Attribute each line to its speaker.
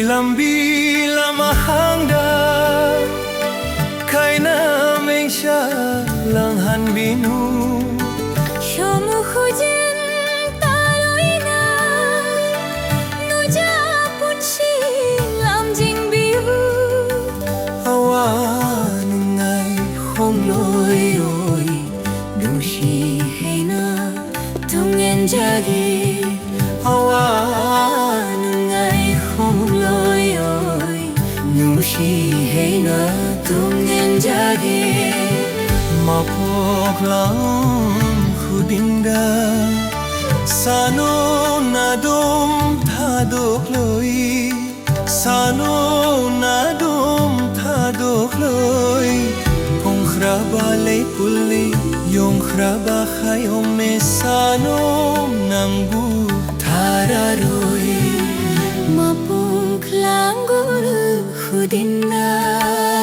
Speaker 1: lambi lamahangda kaina mengsha lang han binu
Speaker 2: Shomu hujan taroina nuja punchi lam jing biu
Speaker 1: awan ngai khom loi oi
Speaker 2: nu shi heina tungen jagi
Speaker 1: awan
Speaker 2: ngai khom loi oi nu shi heina tungen jagi
Speaker 1: mapok lang khudinda sano nadom thadok loi sano nadom thadok loi ong khraba le puli yong khraba khayom me sano nambu
Speaker 2: Tararoi mapung klang guru khudinda